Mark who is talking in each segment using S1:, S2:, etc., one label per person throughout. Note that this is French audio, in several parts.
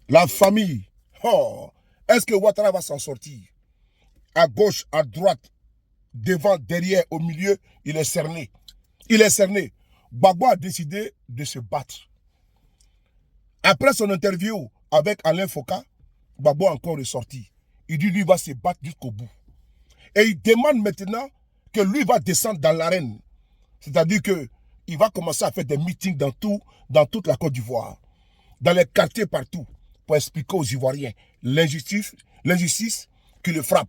S1: La famille. Oh, est-ce que Ouattara va s'en sortir? À gauche, à droite, devant, derrière, au milieu, il est cerné. Il est cerné. Gbagbo a décidé de se battre. Après son interview avec Alain Foka, Gbagbo a encore ressorti. Il dit lui va se battre jusqu'au bout. Et il demande maintenant que lui va descendre dans l'arène. C'est-à-dire qu'il va commencer à faire des meetings dans toute la Côte d'Ivoire, dans les quartiers partout, pour expliquer aux Ivoiriens l'injustice qui le frappe.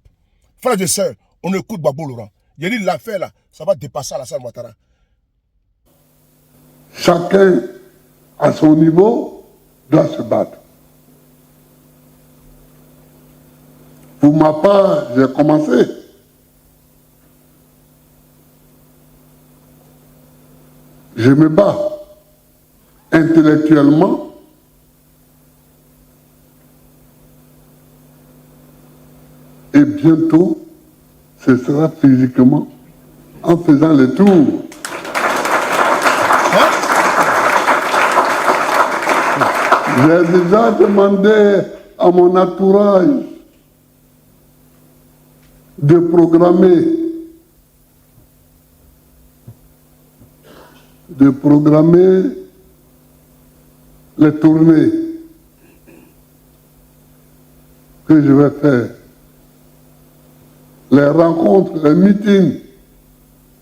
S1: Frères et sœurs, on écoute Gbagbo Laurent. Il dit l'affaire là, ça va dépasser Alassane Ouattara.
S2: Chacun, à son niveau, doit se battre. Pour ma part, j'ai commencé. Je me bats intellectuellement, et bientôt, ce sera physiquement en faisant le tour. J'ai déjà demandé à mon entourage de programmer les tournées que je vais faire, les rencontres, les meetings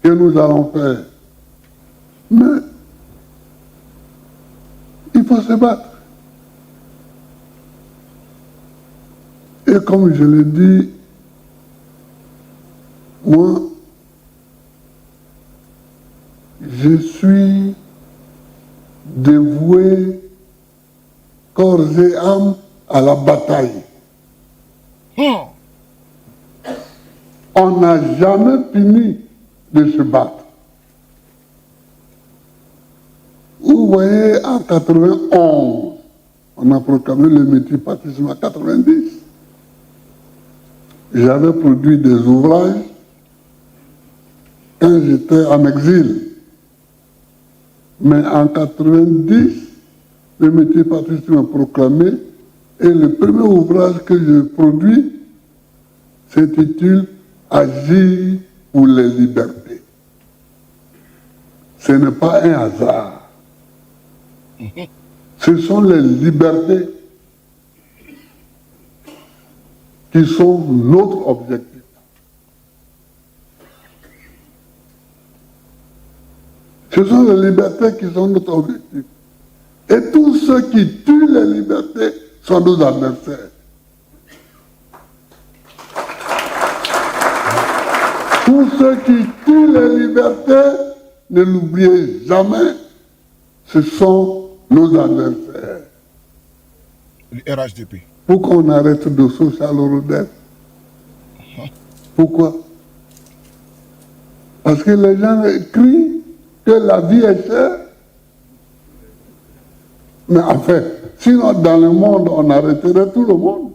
S2: que nous allons faire. Mais il faut se battre. Et comme je l'ai dit, moi, je suis dévoué corps et âme à la bataille. On n'a jamais fini de se battre. Vous voyez, en 91, on a proclamé le multipartisme en 90. J'avais produit des ouvrages quand j'étais en exil. Mais en 90, le multipartisme est proclamé et le premier ouvrage que je produis s'intitule Agir pour les libertés. Ce n'est pas un hasard. Ce sont les libertés qui sont notre objectif. Ce sont les libertés qui sont notre objectif. Et tous ceux qui tuent les libertés sont nos adversaires. Tous ceux qui tuent les libertés, ne l'oubliez jamais, ce sont nos adversaires.
S1: Le RHDP.
S2: Pourquoi on arrête de social Rodin? Pourquoi? Parce que les gens crient que la vie est chère. Mais en fait, sinon dans le monde, on arrêterait tout le monde.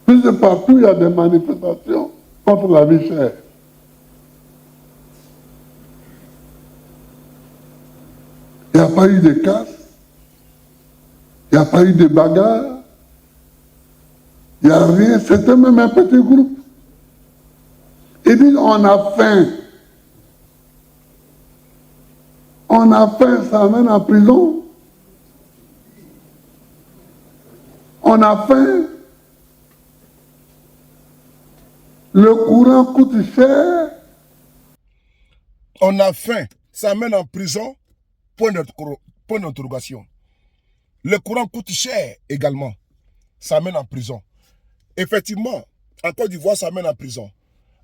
S2: Puisque partout, il y a des manifestations contre la vie chère. Il n'y a pas eu de casse, il n'y a pas eu de bagarre, il n'y a rien, c'était même un petit groupe. Ils disent on a faim. On a faim, ça amène en prison. On a faim. Le courant coûte cher.
S1: On a faim, ça amène en prison. Point d'interrogation. Le courant coûte cher également. Ça amène en prison. Effectivement, en Côte d'Ivoire, ça amène en prison.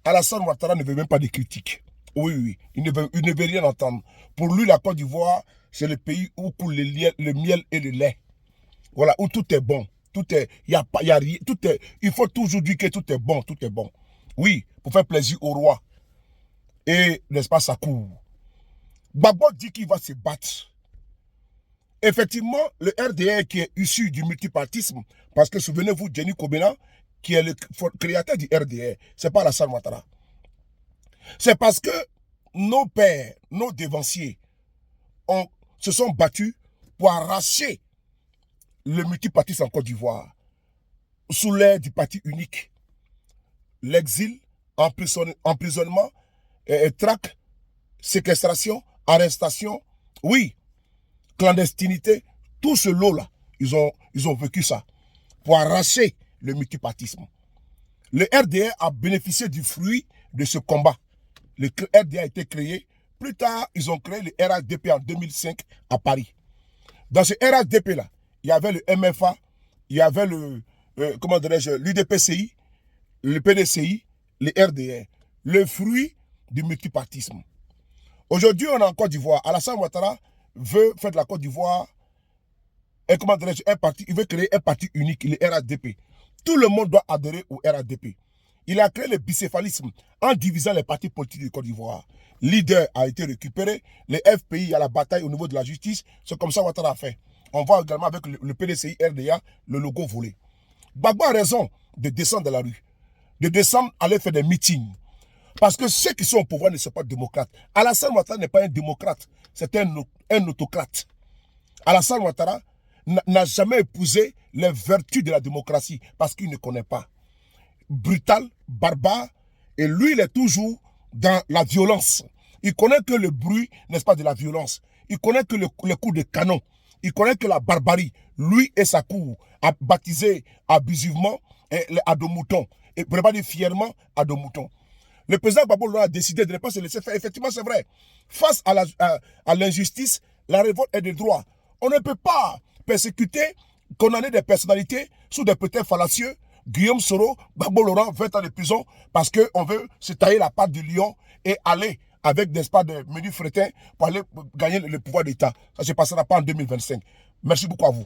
S1: Alassane Ouattara ne veut même pas de critiques. Oui, oui, il ne veut rien entendre. Pour lui, la Côte d'Ivoire, c'est le pays où coule le miel et le lait. Voilà, où tout est bon. Tout est, y a rien, tout est, il faut toujours dire que tout est bon, tout est bon. Oui, pour faire plaisir au roi. Et, n'est-ce pas, ça court. Gbagbo dit qu'il va se battre. Effectivement, le RDR qui est issu du multipartisme, parce que souvenez-vous, Jenny Kobena, qui est le créateur du RDR, c'est pas Alassane Ouattara. C'est parce que nos pères, nos dévanciers, se sont battus pour arracher le multipartisme en Côte d'Ivoire, sous l'ère du parti unique, l'exil, emprisonnement, traque, séquestration, arrestation, oui, clandestinité, tout ce lot-là, ils ont vécu ça pour arracher le multipartisme. Le RDR a bénéficié du fruit de ce combat. Le RDR a été créé. Plus tard, ils ont créé le RHDP en 2005 à Paris. Dans ce RHDP-là, il y avait le MFA, il y avait le, comment dirais-je, l'UDPCI, le PDCI, le RDR. Le fruit du multipartisme. Aujourd'hui, on est en Côte d'Ivoire. Alassane Ouattara veut faire de la Côte d'Ivoire comment dirais-je, un parti, il veut créer un parti unique, le RHDP. Tout le monde doit adhérer au RHDP. Il a créé le bicéphalisme en divisant les partis politiques de Côte d'Ivoire. Leader a été récupéré, les FPI, il y a la bataille au niveau de la justice, c'est comme ça Ouattara a fait. On voit également avec le PDCI, RDA, le logo volé. Gbagbo a raison de descendre dans la rue, de descendre, aller faire des meetings. Parce que ceux qui sont au pouvoir ne sont pas démocrates. Alassane Ouattara n'est pas un démocrate, c'est un autocrate. Alassane Ouattara n'a jamais épousé les vertus de la démocratie parce qu'il ne connaît pas. Brutal, barbare, et lui, il est toujours dans la violence. Il connaît que le bruit, n'est-ce pas, de la violence. Il connaît que les coups de canon. Il connaît que la barbarie. Lui et sa cour a baptisé abusivement à dos moutons. Et pour ne pas dire fièrement à dos moutons. Le président Gbagbo a décidé de ne pas se laisser faire. Effectivement, c'est vrai. Face à l'injustice, la révolte est de droit. On ne peut pas persécuter, condamner des personnalités sous des prétextes fallacieux. Guillaume Soro, Gbagbo Laurent, 20 ans de prison parce qu'on veut se tailler la patte du lion et aller avec des pas de menus frétins pour aller gagner le pouvoir d'État. Ça ne se passera pas en 2025. Merci beaucoup à vous.